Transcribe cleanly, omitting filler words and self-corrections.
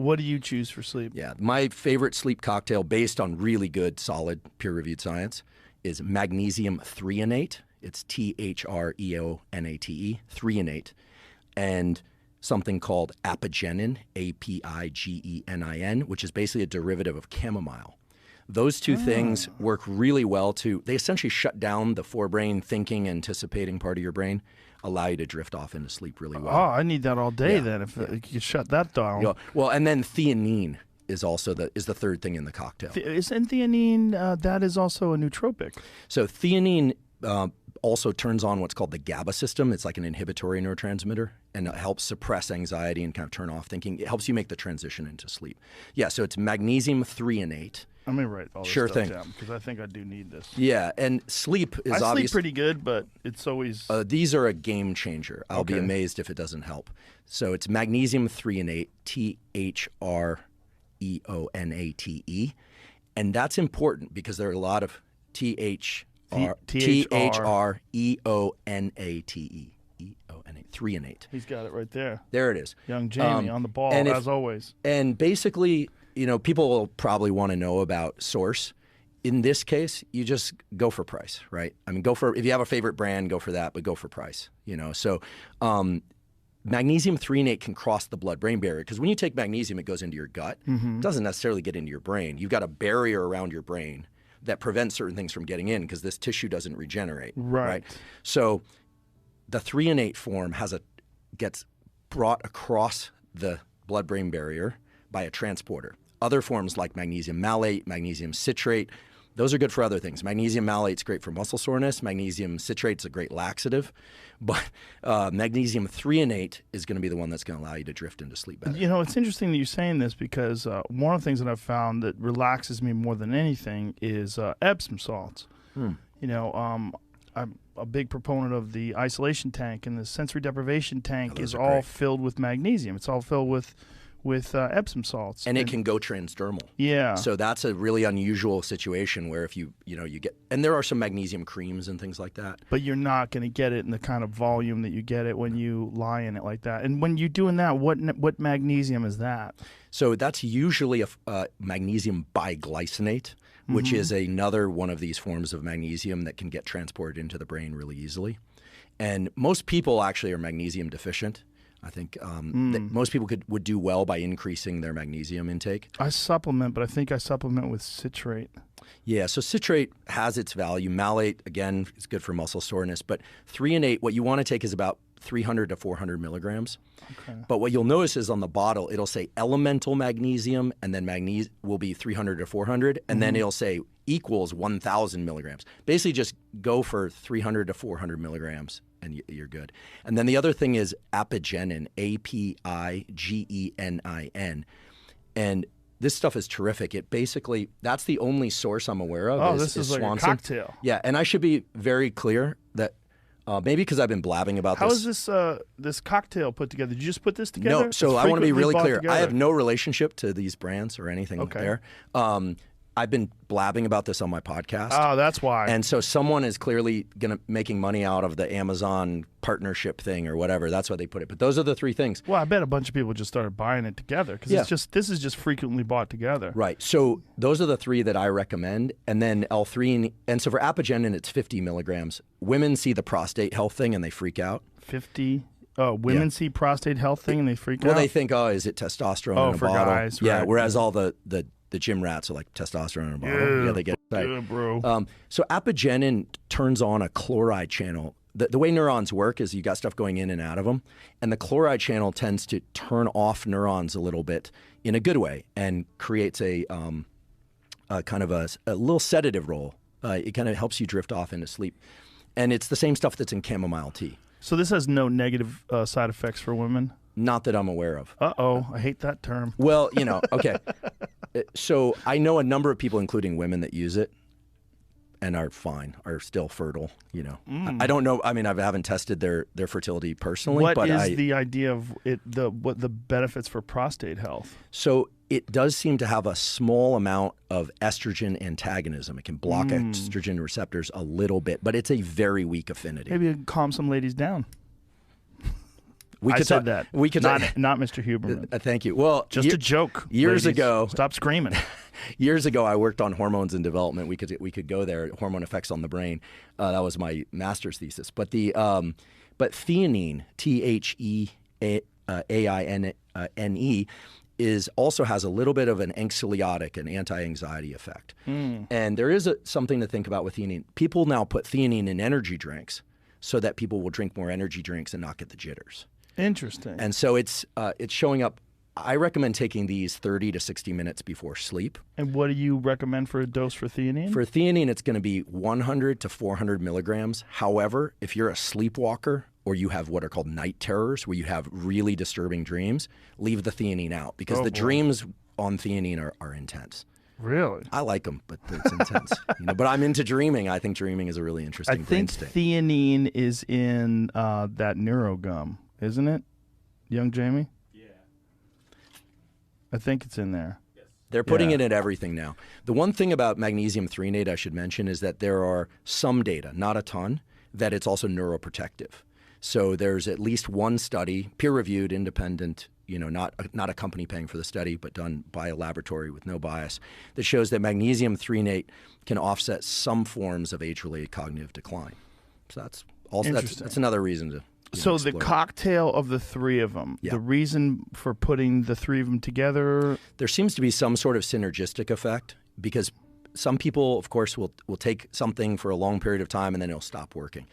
What do you choose for sleep? Yeah, my favorite sleep cocktail based on really good, solid, peer-reviewed science is magnesium threonate. It's Threonate, threonate, and something called apigenin, Apigenin, which is basically a derivative of chamomile. Those two things work really well they essentially shut down the forebrain thinking, anticipating part of your brain, allow you to drift off into sleep really well. Oh, I need that all day then. If you could shut that down. Yeah. Well, and then theanine is also the third thing in the cocktail. Isn't theanine, that is also a nootropic? So theanine also turns on what's called the GABA system. It's like an inhibitory neurotransmitter, and it helps suppress anxiety and kind of turn off thinking. It helps you make the transition into sleep. Yeah, so it's magnesium threonate. I'm going to write all this stuff down because I think I do need this. Yeah, and sleep is obvious. I sleep pretty good, but it's always... these are a game changer. I'll be amazed if it doesn't help. So it's magnesium threonate, Threonate. And that's important because there are a lot of Threonate. Threonate. He's got it right there. There it is. Young Jamie on the ball, as always. And basically, people will probably want to know about source. In this case, you just go for price, right? I mean, if you have a favorite brand, go for that, but go for price, So magnesium threonate can cross the blood-brain barrier because when you take magnesium, it goes into your gut. It doesn't necessarily get into your brain. You've got a barrier around your brain that prevents certain things from getting in because this tissue doesn't regenerate. Right. So the threonate form gets brought across the blood-brain barrier by a transporter. Other forms like magnesium malate, magnesium citrate, those are good for other things. Magnesium malate's great for muscle soreness. Magnesium citrate's a great laxative. But magnesium threonate is going to be the one that's going to allow you to drift into sleep better. It's interesting that you're saying this because one of the things that I've found that relaxes me more than anything is Epsom salts. I'm a big proponent of the isolation tank, and the sensory deprivation tank is all filled with magnesium. It's all filled with Epsom salts. And it can go transdermal. Yeah. So that's a really unusual situation where if you get, and there are some magnesium creams and things like that. But you're not going to get it in the kind of volume that you get it when you lie in it like that. And when you're doing that, what magnesium is that? So that's usually a magnesium biglycinate, which is another one of these forms of magnesium that can get transported into the brain really easily. And most people actually are magnesium deficient. I think that most people would do well by increasing their magnesium intake. I supplement, but I think I supplement with citrate. Yeah, so citrate has its value. Malate, again, is good for muscle soreness. But threonate, what you want to take is about 300 to 400 milligrams. Okay. But what you'll notice is on the bottle, it'll say elemental magnesium, and then magnesium will be 300 to 400, and then it'll say equals 1,000 milligrams. Basically, just go for 300 to 400 milligrams. And you're good. And then the other thing is apigenin, Apigenin. And this stuff is terrific. It basically, that's the only source I'm aware of. This is like Swanson. A cocktail. Yeah, and I should be very clear that maybe because I've been blabbing about How this. How is this cocktail put together? Did you just put this together? No, so I want to be really clear. I have no relationship to these brands or anything there. I've been blabbing about this on my podcast. Oh, that's why. And so someone is clearly making money out of the Amazon partnership thing or whatever. That's why they put it. But those are the three things. Well, I bet a bunch of people just started buying it together because this is just frequently bought together. Right. So those are the three that I recommend. And then L3, and so for apigenin, it's 50 milligrams. Women see the prostate health thing and they freak out. 50? Oh, women see prostate health thing and they freak out? Well, they think, is it testosterone in a for bottle? Guys, yeah, right. Whereas all the gym rats are like testosterone in a bottle. Yeah, they get excited. Yeah, bro. So apigenin turns on a chloride channel. The way neurons work is you got stuff going in and out of them, and the chloride channel tends to turn off neurons a little bit in a good way and creates a kind of a little sedative role. It kind of helps you drift off into sleep. And it's the same stuff that's in chamomile tea. So this has no negative side effects for women? Not that I'm aware of. Uh-oh, I hate that term. Well, okay. So I know a number of people, including women, that use it and are fine, are still fertile. I don't know. I mean, I haven't tested their fertility personally. What is the idea of it? What the benefits for prostate health? So it does seem to have a small amount of estrogen antagonism. It can block estrogen receptors a little bit, but it's a very weak affinity. Maybe it can calm some ladies down. We I could said talk, that. We could not Mr. Huberman. thank you. Well, Just a joke. Years ladies. ago, Stop screaming. Years ago, I worked on hormones and development. We could go there. Hormone effects on the brain. That was my master's thesis. But but theanine, THEAINE, also has a little bit of an anxiolytic, an anti-anxiety effect. And there is something to think about with theanine. People now put theanine in energy drinks so that people will drink more energy drinks and not get the jitters. Interesting. And so it's showing up. I recommend taking these 30 to 60 minutes before sleep. And what do you recommend for a dose for theanine? For theanine, it's going to be 100 to 400 milligrams. However, if you're a sleepwalker or you have what are called night terrors, where you have really disturbing dreams, leave the theanine out because dreams on theanine are intense. Really? I like them, but it's intense. But I'm into dreaming. I think dreaming is a really interesting brain state. I think theanine is in that neurogum, isn't it, young Jamie? Yeah. I think it's in there. Yes. They're putting it in everything now. The one thing about magnesium threonate I should mention is that there are some data, not a ton, that it's also neuroprotective. So there's at least one study, peer-reviewed, independent, not a company paying for the study, but done by a laboratory with no bias, that shows that magnesium threonate can offset some forms of age-related cognitive decline. So that's another reason to. So the cocktail of the three of them, the reason for putting the three of them together? There seems to be some sort of synergistic effect because some people, of course, will take something for a long period of time and then it'll stop working.